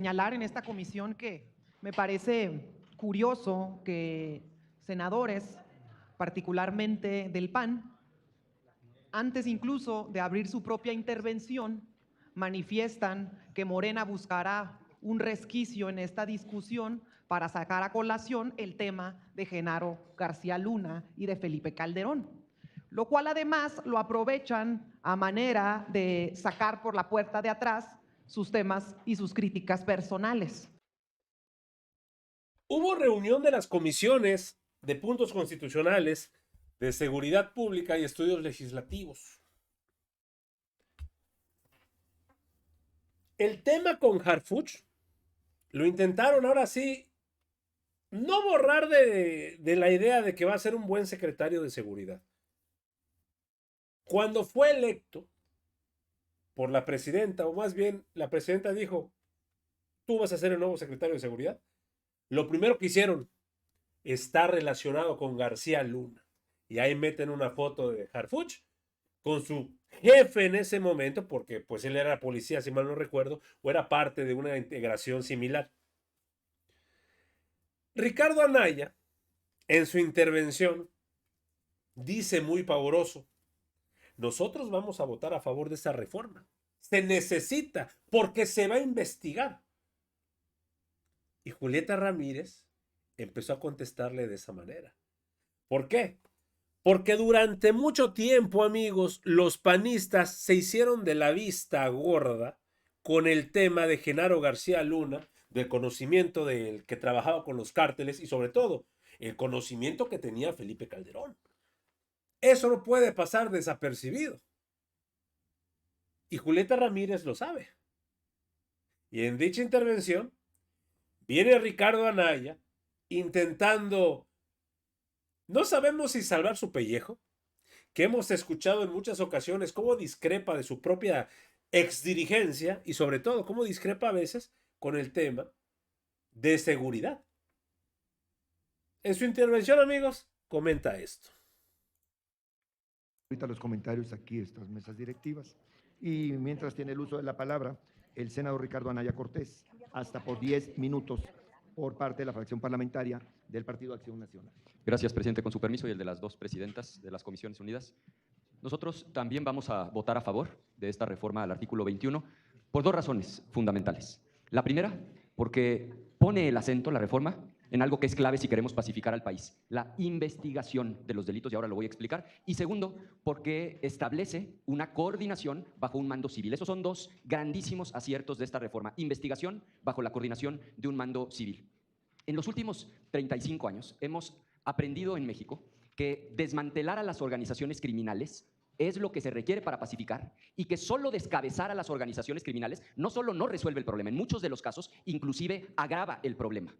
señalar en esta comisión que me parece curioso que senadores, particularmente del PAN, antes incluso de abrir su propia intervención, manifiestan que Morena buscará un resquicio en esta discusión para sacar a colación el tema de Genaro García Luna y de Felipe Calderón, lo cual además lo aprovechan a manera de sacar por la puerta de atrás sus temas y sus críticas personales. Hubo reunión de las comisiones de puntos constitucionales, de seguridad pública y estudios legislativos. El tema con Harfuch lo intentaron ahora sí no borrar de la idea de que va a ser un buen secretario de seguridad. Cuando fue electo por la presidenta, o más bien la presidenta dijo, tú vas a ser el nuevo secretario de seguridad, lo primero que hicieron está relacionado con García Luna. Y ahí meten una foto de Harfuch con su jefe en ese momento, porque pues él era policía, si mal no recuerdo, o era parte de una integración similar. Ricardo Anaya, en su intervención, dice muy pavoroso, nosotros vamos a votar a favor de esta reforma. Se necesita, porque se va a investigar. Y Julieta Ramírez empezó a contestarle de esa manera. ¿Por qué? Porque durante mucho tiempo, amigos, los panistas se hicieron de la vista gorda con el tema de Genaro García Luna, del conocimiento del que trabajaba con los cárteles y sobre todo el conocimiento que tenía Felipe Calderón. Eso no puede pasar desapercibido. Y Julieta Ramírez lo sabe. Y en dicha intervención viene Ricardo Anaya intentando, no sabemos si salvar su pellejo, que hemos escuchado en muchas ocasiones cómo discrepa de su propia exdirigencia y sobre todo cómo discrepa a veces con el tema de seguridad. En su intervención, amigos, comenta esto. Ahorita los comentarios aquí, estas mesas directivas. Y mientras tiene el uso de la palabra, el senador Ricardo Anaya Cortés, hasta por 10 minutos por parte de la fracción parlamentaria del Partido Acción Nacional. Gracias, presidente. Con su permiso y el de las dos presidentas de las Comisiones Unidas. Nosotros también vamos a votar a favor de esta reforma al artículo 21 por dos razones fundamentales. La primera, porque pone el acento, la reforma, en algo que es clave si queremos pacificar al país, la investigación de los delitos, y ahora lo voy a explicar. Y segundo, porque establece una coordinación bajo un mando civil. Esos son dos grandísimos aciertos de esta reforma. Investigación bajo la coordinación de un mando civil. En los últimos 35 años hemos aprendido en México que desmantelar a las organizaciones criminales es lo que se requiere para pacificar y que solo descabezar a las organizaciones criminales no solo no resuelve el problema, en muchos de los casos inclusive agrava el problema.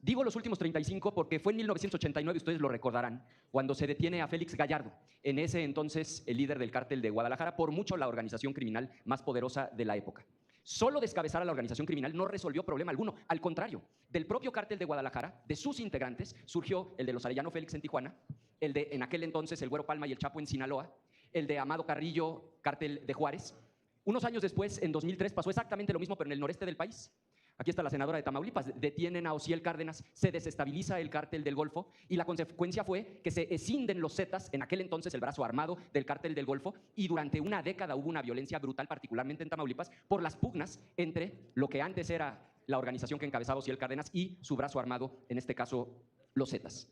Digo los últimos 35 porque fue en 1989, ustedes lo recordarán, cuando se detiene a Félix Gallardo, en ese entonces el líder del cártel de Guadalajara, por mucho la organización criminal más poderosa de la época. Solo descabezar a la organización criminal no resolvió problema alguno. Al contrario, del propio cártel de Guadalajara, de sus integrantes, surgió el de los Arellano Félix en Tijuana, el de en aquel entonces el Güero Palma y el Chapo en Sinaloa, el de Amado Carrillo, cártel de Juárez. Unos años después, en 2003, pasó exactamente lo mismo, pero en el noreste del país. Aquí está la senadora de Tamaulipas, detienen a Osiel Cárdenas, se desestabiliza el cártel del Golfo y la consecuencia fue que se escinden los Zetas, en aquel entonces el brazo armado del cártel del Golfo, y durante una década hubo una violencia brutal, particularmente en Tamaulipas, por las pugnas entre lo que antes era la organización que encabezaba Osiel Cárdenas y su brazo armado, en este caso los Zetas.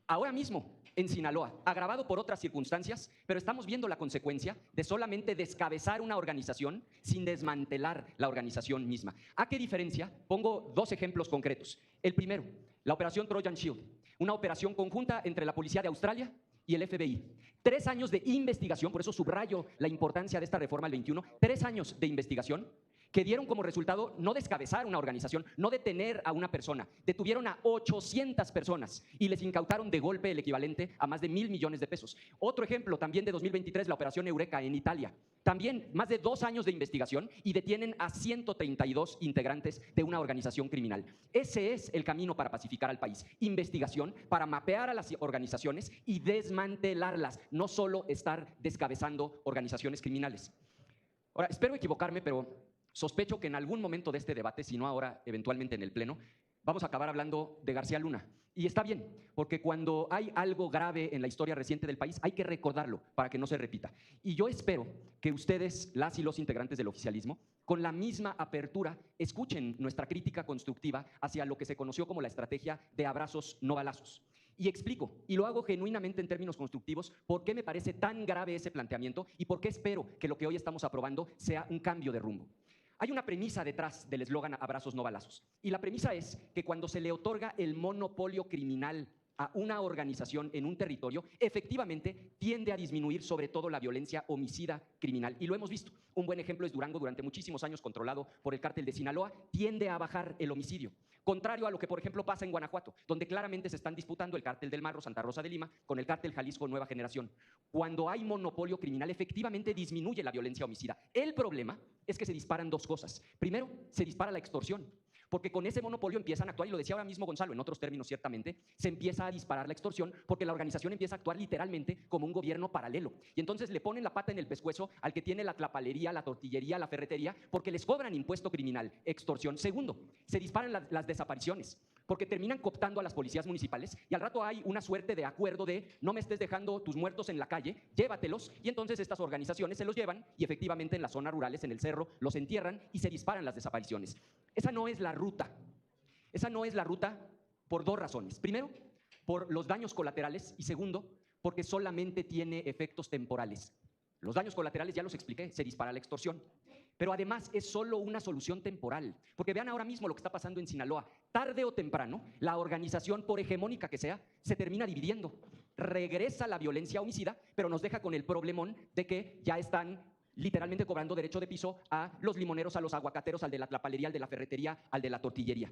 Ahora mismo, en Sinaloa, agravado por otras circunstancias, pero estamos viendo la consecuencia de solamente descabezar una organización sin desmantelar la organización misma. ¿A qué diferencia? Pongo dos ejemplos concretos. El primero, la operación Trojan Shield, una operación conjunta entre la Policía de Australia y el FBI. 3 años de investigación, por eso subrayo la importancia de esta reforma al 21, 3 años de investigación que dieron como resultado no descabezar una organización, no detener a una persona. Detuvieron a 800 personas y les incautaron de golpe el equivalente a más de 1,000 millones de pesos. Otro ejemplo también de 2023, la operación Eureka en Italia. También más de 2 años de investigación y detienen a 132 integrantes de una organización criminal. Ese es el camino para pacificar al país. Investigación para mapear a las organizaciones y desmantelarlas, no solo estar descabezando organizaciones criminales. Ahora, espero equivocarme, pero Sospecho que en algún momento de este debate, si no ahora, eventualmente en el Pleno, vamos a acabar hablando de García Luna. Y está bien, porque cuando hay algo grave en la historia reciente del país, hay que recordarlo para que no se repita. Y yo espero que ustedes, las y los integrantes del oficialismo, con la misma apertura, escuchen nuestra crítica constructiva hacia lo que se conoció como la estrategia de abrazos no balazos. Y explico, y lo hago genuinamente en términos constructivos, por qué me parece tan grave ese planteamiento y por qué espero que lo que hoy estamos aprobando sea un cambio de rumbo. Hay una premisa detrás del eslogan abrazos no balazos, y la premisa es que cuando se le otorga el monopolio criminal a una organización en un territorio, efectivamente tiende a disminuir sobre todo la violencia homicida criminal. Y lo hemos visto. Un buen ejemplo es Durango, durante muchísimos años controlado por el cártel de Sinaloa, tiende a bajar el homicidio. Contrario a lo que, por ejemplo, pasa en Guanajuato, donde claramente se están disputando el cártel del Marro, Santa Rosa de Lima, con el cártel Jalisco Nueva Generación. Cuando hay monopolio criminal, efectivamente disminuye la violencia homicida. El problema es que se disparan dos cosas. Primero, se dispara la extorsión, porque con ese monopolio empiezan a actuar, y lo decía ahora mismo Gonzalo, en otros términos ciertamente, se empieza a disparar la extorsión porque la organización empieza a actuar literalmente como un gobierno paralelo. Y entonces le ponen la pata en el pescuezo al que tiene la tlapalería, la tortillería, la ferretería, porque les cobran impuesto criminal, extorsión. Segundo, se disparan las desapariciones, porque terminan cooptando a las policías municipales y al rato hay una suerte de acuerdo de no me estés dejando tus muertos en la calle, llévatelos, y entonces estas organizaciones se los llevan y efectivamente en las zonas rurales, en el cerro, los entierran y se disparan las desapariciones. Esa no es la ruta. Esa no es la ruta por dos razones. Primero, por los daños colaterales, y segundo, porque solamente tiene efectos temporales. Los daños colaterales ya los expliqué, se dispara la extorsión. Pero además es solo una solución temporal, porque vean ahora mismo lo que está pasando en Sinaloa. Tarde o temprano, la organización, por hegemónica que sea, se termina dividiendo. Regresa la violencia homicida, pero nos deja con el problemón de que ya están literalmente cobrando derecho de piso a los limoneros, a los aguacateros, al de la tlapalería, al de la ferretería, al de la tortillería.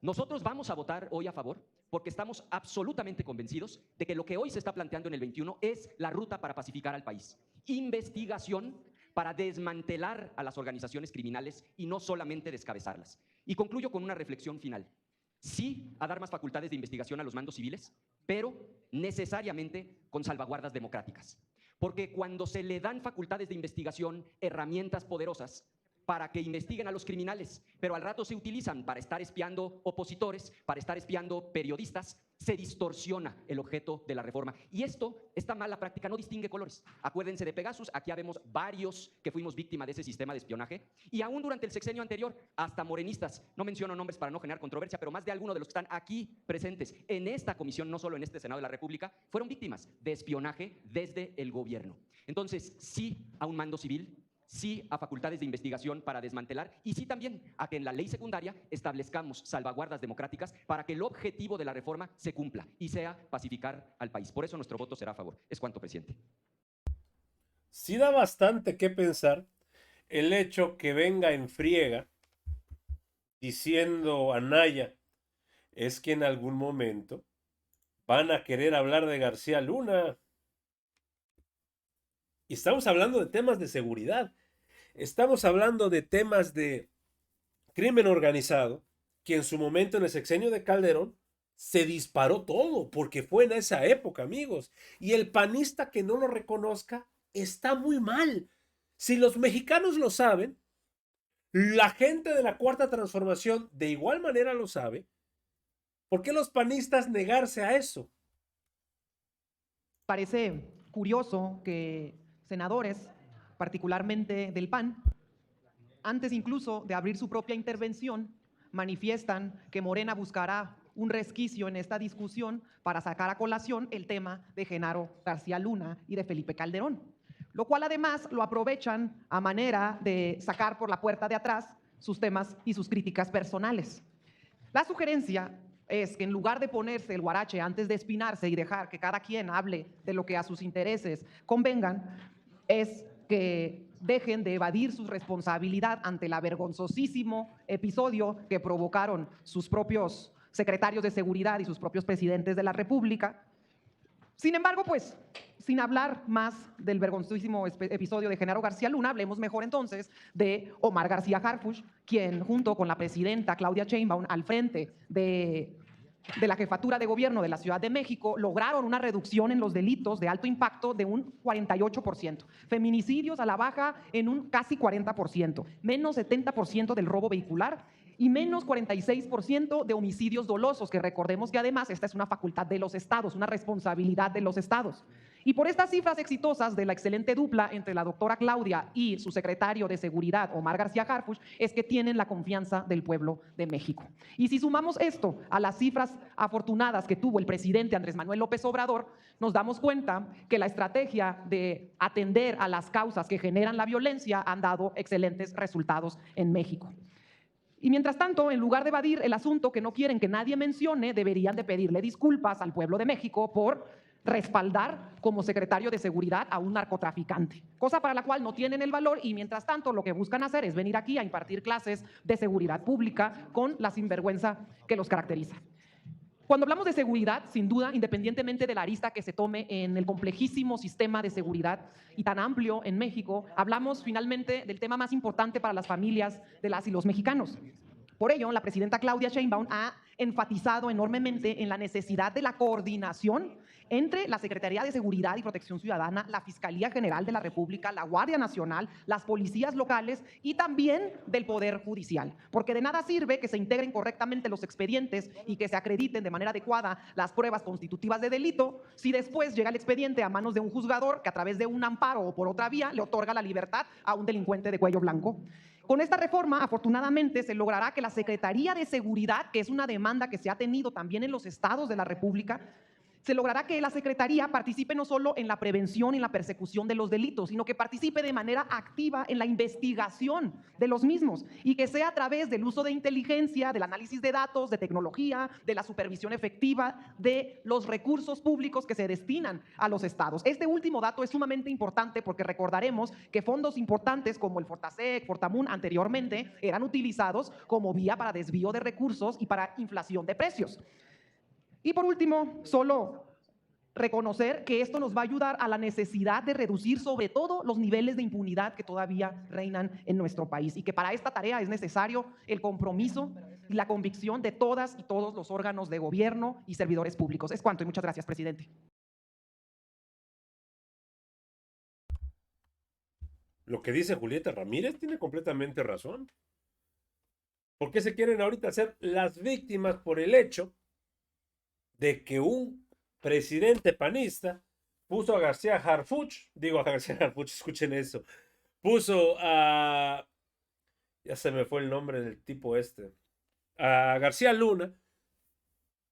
Nosotros vamos a votar hoy a favor porque estamos absolutamente convencidos de que lo que hoy se está planteando en el 21 es la ruta para pacificar al país. Investigación para desmantelar a las organizaciones criminales y no solamente descabezarlas. Y concluyo con una reflexión final. Sí a dar más facultades de investigación a los mandos civiles, pero necesariamente con salvaguardas democráticas. Porque cuando se le dan facultades de investigación, herramientas poderosas para que investiguen a los criminales, pero al rato se utilizan para estar espiando opositores, para estar espiando periodistas, se distorsiona el objeto de la reforma. Y esta mala práctica no distingue colores. Acuérdense de Pegasus, aquí habemos varios que fuimos víctimas de ese sistema de espionaje, y aún durante el sexenio anterior, hasta morenistas, no menciono nombres para no generar controversia, pero más de algunos de los que están aquí presentes en esta comisión, no solo en este Senado de la República, fueron víctimas de espionaje desde el gobierno. Entonces, sí a un mando civil, sí a facultades de investigación para desmantelar, y sí también a que en la ley secundaria establezcamos salvaguardas democráticas para que el objetivo de la reforma se cumpla y sea pacificar al país. Por eso nuestro voto será a favor. Es cuanto, presidente. Sí da bastante que pensar el hecho que venga en friega diciendo Anaya es que en algún momento van a querer hablar de García Luna. Y estamos hablando de temas de seguridad. Estamos hablando de temas de crimen organizado, que en su momento en el sexenio de Calderón se disparó todo, porque fue en esa época, amigos. Y el panista que no lo reconozca está muy mal. Si los mexicanos lo saben, la gente de la Cuarta Transformación de igual manera lo sabe. ¿Por qué los panistas negarse a eso? Parece curioso que senadores, particularmente del PAN, antes incluso de abrir su propia intervención, manifiestan que Morena buscará un resquicio en esta discusión para sacar a colación el tema de Genaro García Luna y de Felipe Calderón, lo cual además lo aprovechan a manera de sacar por la puerta de atrás sus temas y sus críticas personales. La sugerencia es que en lugar de ponerse el guarache antes de espinarse y dejar que cada quien hable de lo que a sus intereses convengan, es que dejen de evadir su responsabilidad ante el vergonzosísimo episodio que provocaron sus propios secretarios de seguridad y sus propios presidentes de la República. Sin embargo, pues, sin hablar más del vergonzosísimo episodio de Genaro García Luna, hablemos mejor entonces de Omar García Harfuch, quien junto con la presidenta Claudia Sheinbaum al frente de de la Jefatura de Gobierno de la Ciudad de México lograron una reducción en los delitos de alto impacto de un 48%, feminicidios a la baja en un casi 40%, menos 70% del robo vehicular y menos 46% de homicidios dolosos, que recordemos que además esta es una facultad de los estados, una responsabilidad de los estados. Y por estas cifras exitosas de la excelente dupla entre la doctora Claudia y su secretario de Seguridad, Omar García Harfuch, es que tienen la confianza del pueblo de México. Y si sumamos esto a las cifras afortunadas que tuvo el presidente Andrés Manuel López Obrador, nos damos cuenta que la estrategia de atender a las causas que generan la violencia han dado excelentes resultados en México. Y mientras tanto, en lugar de evadir el asunto que no quieren que nadie mencione, deberían de pedirle disculpas al pueblo de México por respaldar como secretario de Seguridad a un narcotraficante, cosa para la cual no tienen el valor y mientras tanto lo que buscan hacer es venir aquí a impartir clases de seguridad pública con la sinvergüenza que los caracteriza. Cuando hablamos de seguridad, sin duda, independientemente de la arista que se tome en el complejísimo sistema de seguridad y tan amplio en México, hablamos finalmente del tema más importante para las familias de las y los mexicanos. Por ello, la presidenta Claudia Sheinbaum ha enfatizado enormemente en la necesidad de la coordinación entre la Secretaría de Seguridad y Protección Ciudadana, la Fiscalía General de la República, la Guardia Nacional, las policías locales y también del Poder Judicial. Porque de nada sirve que se integren correctamente los expedientes y que se acrediten de manera adecuada las pruebas constitutivas de delito si después llega el expediente a manos de un juzgador que a través de un amparo o por otra vía le otorga la libertad a un delincuente de cuello blanco. Con esta reforma, afortunadamente, se logrará que la Secretaría de Seguridad, que es una demanda que se ha tenido también en los estados de la República, se logrará que la Secretaría participe no solo en la prevención y en la persecución de los delitos, sino que participe de manera activa en la investigación de los mismos y que sea a través del uso de inteligencia, del análisis de datos, de tecnología, de la supervisión efectiva de los recursos públicos que se destinan a los estados. Este último dato es sumamente importante porque recordaremos que fondos importantes como el Fortasec, Fortamun anteriormente eran utilizados como vía para desvío de recursos y para inflación de precios. Y por último, solo reconocer que esto nos va a ayudar a la necesidad de reducir sobre todo los niveles de impunidad que todavía reinan en nuestro país y que para esta tarea es necesario el compromiso y la convicción de todas y todos los órganos de gobierno y servidores públicos. Es cuanto y muchas gracias, presidente. Lo que dice Julieta Ramírez tiene completamente razón. ¿Por qué se quieren ahorita hacer las víctimas por el hecho de que un presidente panista puso a García Harfuch, escuchen eso, puso a, ya se me fue el nombre del tipo a García Luna,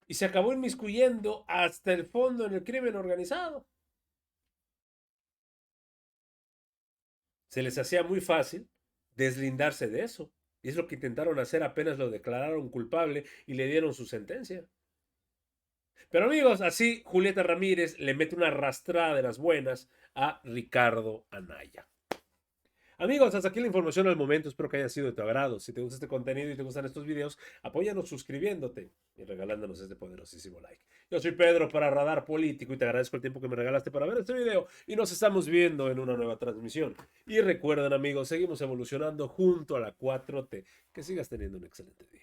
y se acabó inmiscuyendo hasta el fondo en el crimen organizado? Se les hacía muy fácil deslindarse de eso, y es lo que intentaron hacer apenas lo declararon culpable y le dieron su sentencia. Pero amigos, así Julieta Ramírez le mete una arrastrada de las buenas a Ricardo Anaya. Amigos, hasta aquí la información al momento. Espero que haya sido de tu agrado. Si te gusta este contenido y te gustan estos videos, apóyanos suscribiéndote y regalándonos este poderosísimo like. Yo soy Pedro para Radar Político y te agradezco el tiempo que me regalaste para ver este video y nos estamos viendo en una nueva transmisión. Y recuerden amigos, seguimos evolucionando junto a la 4T. Que sigas teniendo un excelente día.